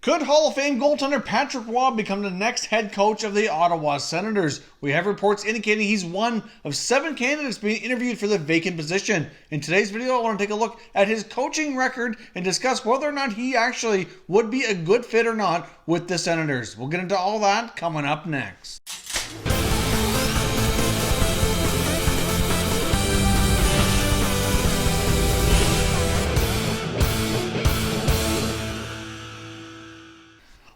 Could Hall of Fame goaltender Patrick Roy become the next head coach of the Ottawa Senators? We have reports indicating he's one of 7 candidates being interviewed for the vacant position. In today's video, I want to take a look at his coaching record and discuss whether or not he actually would be a good fit or not with the Senators. We'll get into all that coming up next.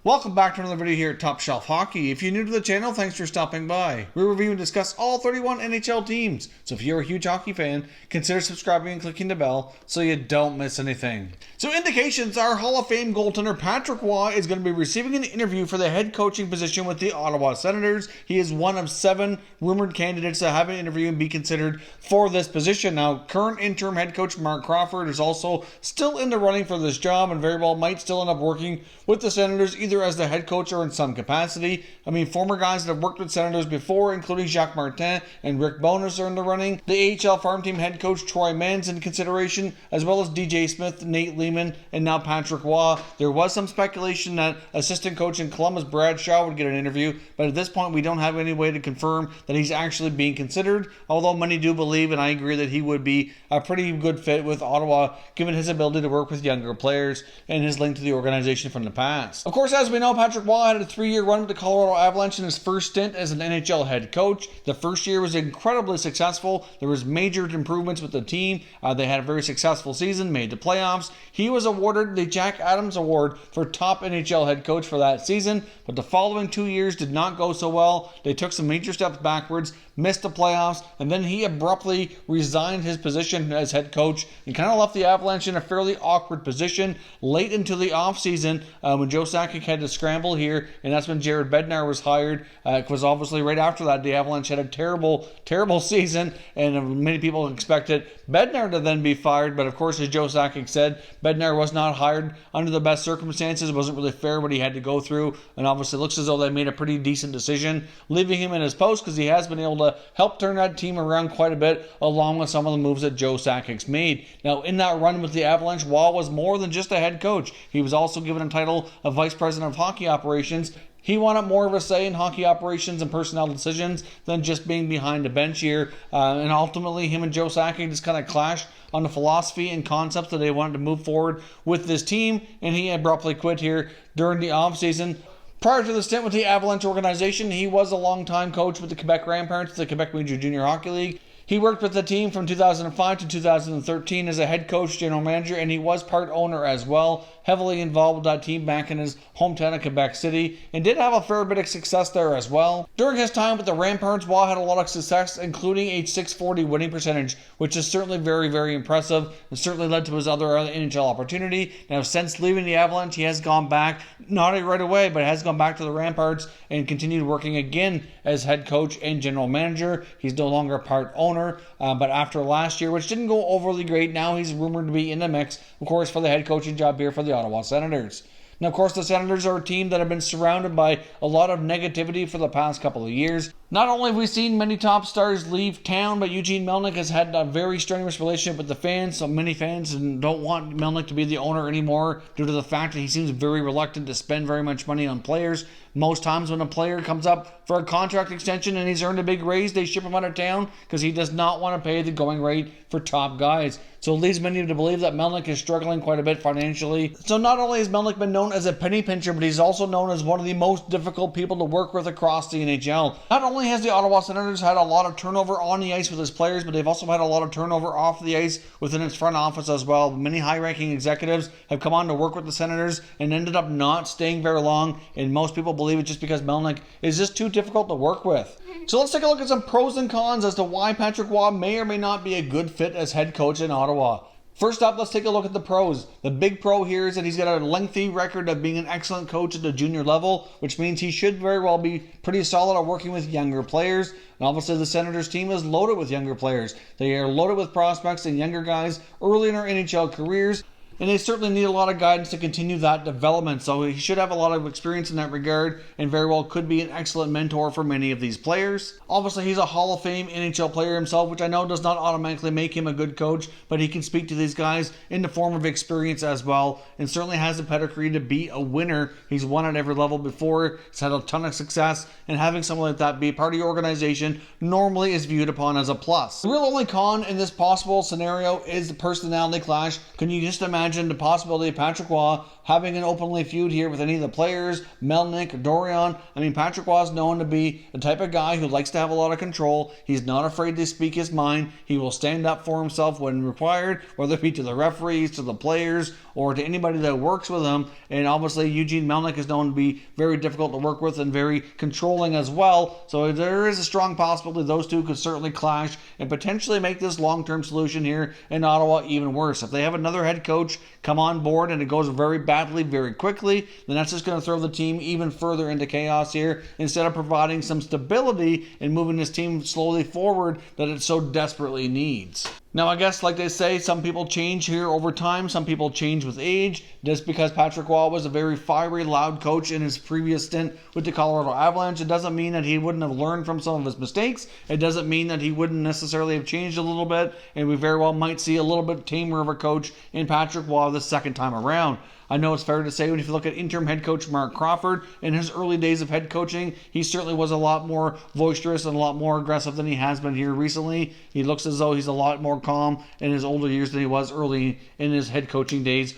Welcome back to another video here at Top Shelf Hockey. If you're new to the channel, thanks for stopping by. We review and discuss all 31 NHL teams, so if you're a huge hockey fan, consider subscribing and clicking the bell so you don't miss anything. So indications are Hall of Fame goaltender Patrick Roy is going to be receiving an interview for the head coaching position with the Ottawa Senators. He is one of 7 rumored candidates to have an interview and be considered for this position. Now, current interim head coach Mark Crawford is also still in the running for this job and very well might still end up working with the Senators either as the head coach or in some capacity. I mean, former guys that have worked with Senators before, including Jacques Martin and Rick Bowness, are in the running. The AHL farm team head coach Troy Mann's in consideration, as well as DJ Smith, Nate Lehman, and now Patrick Roy. There was some speculation that assistant coach in Columbus Brad Shaw would get an interview, but at this point we don't have any way to confirm that he's actually being considered, although many do believe, and I agree, that he would be a pretty good fit with Ottawa given his ability to work with younger players and his link to the organization from the past. Of course, as we know, Patrick Roy had a 3-year run with the Colorado Avalanche in his first stint as an NHL head coach. The first year was incredibly successful. There was major improvements with the team. They had a very successful season, made the playoffs. He was awarded the Jack Adams Award for top NHL head coach for that season, but the following 2 years did not go so well. They took some major steps backwards, missed the playoffs, and then he abruptly resigned his position as head coach and kind of left the Avalanche in a fairly awkward position late into the offseason when Joe Sakic had to scramble here, and that's when Jared Bednar was hired. Because obviously right after that, the Avalanche had a terrible season, and many people expected Bednar to then be fired, but of course, as Joe Sakic said, Bednar was not hired under the best circumstances. It wasn't really fair what he had to go through, and obviously it looks as though they made a pretty decent decision, leaving him in his post because he has been able to help turn that team around quite a bit, along with some of the moves that Joe Sakic's made. Now, in that run with the Avalanche, Roy was more than just a head coach. He was also given a title of Vice President of Hockey Operations. He wanted more of a say in hockey operations and personnel decisions than just being behind the bench here. And ultimately, him and Joe Sakic just kind of clashed on the philosophy and concepts that they wanted to move forward with this team, and he abruptly quit here during the offseason. Prior to the stint with the Avalanche organization, he was a longtime coach with the Quebec Remparts, the Quebec Major Junior Hockey League. He worked with the team from 2005 to 2013 as a head coach, general manager, and he was part owner as well, heavily involved with that team back in his hometown of Quebec City, and did have a fair bit of success there as well. During his time with the Remparts, Roy had a lot of success, including a .640 winning percentage, which is certainly very impressive, and certainly led to his other NHL opportunity. Now, since leaving the Avalanche, he has gone back, not right away, but has gone back to the Remparts and continued working again as head coach and general manager. He's no longer a part owner. But after last year, which didn't go overly great, now he's rumored to be in the mix, of course, for the head coaching job here for the Ottawa Senators. Now, of course, the Senators are a team that have been surrounded by a lot of negativity for the past couple of years. Not only have we seen many top stars leave town, but Eugene Melnyk has had a very strenuous relationship with the fans. So many fans don't want Melnyk to be the owner anymore due to the fact that he seems very reluctant to spend very much money on players. Most times when a player comes up for a contract extension and he's earned a big raise, they ship him out of town because he does not want to pay the going rate for top guys. So it leads many to believe that Melnyk is struggling quite a bit financially. So not only has Melnyk been known as a penny pincher, but he's also known as one of the most difficult people to work with across the NHL. Not only has the Ottawa Senators had a lot of turnover on the ice with his players, but they've also had a lot of turnover off the ice within its front office as well. Many high-ranking executives have come on to work with the Senators and ended up not staying very long, and most people believe it's just because Melnyk is just too difficult to work with. So let's take a look at some pros and cons as to why Patrick Roy may or may not be a good fit as head coach in Ottawa. First up, let's take a look at the pros. The big pro here is that he's got a lengthy record of being an excellent coach at the junior level, which means he should very well be pretty solid at working with younger players. And obviously the Senators team is loaded with younger players. They are loaded with prospects and younger guys early in their NHL careers. and they certainly need a lot of guidance to continue that development. So he should have a lot of experience in that regard, and very well could be an excellent mentor for many of these players. Obviously, he's a Hall of Fame NHL player himself, which I know does not automatically make him a good coach, but he can speak to these guys in the form of experience as well, and certainly has the pedigree to be a winner. He's won at every level before, he's had a ton of success, and having someone like that be a part of your organization normally is viewed upon as a plus. The real only con in this possible scenario is the personality clash. Can you just imagine the possibility of Patrick Roy having an openly feud here with any of the players, Melnyk or Dorion? I mean, Patrick Roy is known to be the type of guy who likes to have a lot of control. He's not afraid to speak his mind. He will stand up for himself when required, whether it be to the referees, to the players, or to anybody that works with him. And obviously, Eugene Melnyk is known to be very difficult to work with and very controlling as well. So there is a strong possibility those two could certainly clash and potentially make this long-term solution here in Ottawa even worse. If they have another head coach come on board and it goes very badly very quickly, then that's just going to throw the team even further into chaos here, instead of providing some stability and moving this team slowly forward that it so desperately needs. Now, I guess, like they say, some people change here over time. Some people change with age. Just because Patrick Roy was a very fiery, loud coach in his previous stint with the Colorado Avalanche, it doesn't mean that he wouldn't have learned from some of his mistakes. It doesn't mean that he wouldn't necessarily have changed a little bit, and we very well might see a little bit tamer of a coach in Patrick Roy the second time around. I know it's fair to say, when if you look at interim head coach Mark Crawford, in his early days of head coaching, he certainly was a lot more boisterous and a lot more aggressive than he has been here recently. He looks as though he's a lot more calm in his older years than he was early in his head coaching days.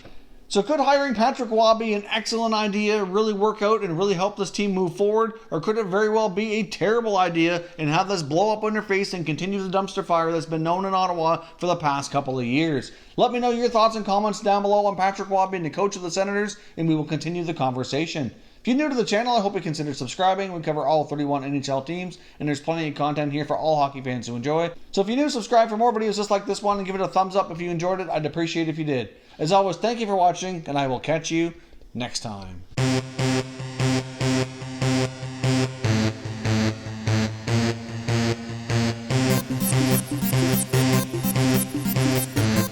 So could hiring Patrick Roy be an excellent idea, really work out and really help this team move forward? Or could it very well be a terrible idea and have this blow up on their face and continue the dumpster fire that's been known in Ottawa for the past couple of years? Let me know your thoughts and comments down below on Patrick Roy being the coach of the Senators, and we will continue the conversation. If you're new to the channel, I hope you consider subscribing. We cover all 31 NHL teams, and there's plenty of content here for all hockey fans to enjoy. So if you're new, subscribe for more videos just like this one, and give it a thumbs up if you enjoyed it. I'd appreciate it if you did. As always, thank you for watching, and I will catch you next time.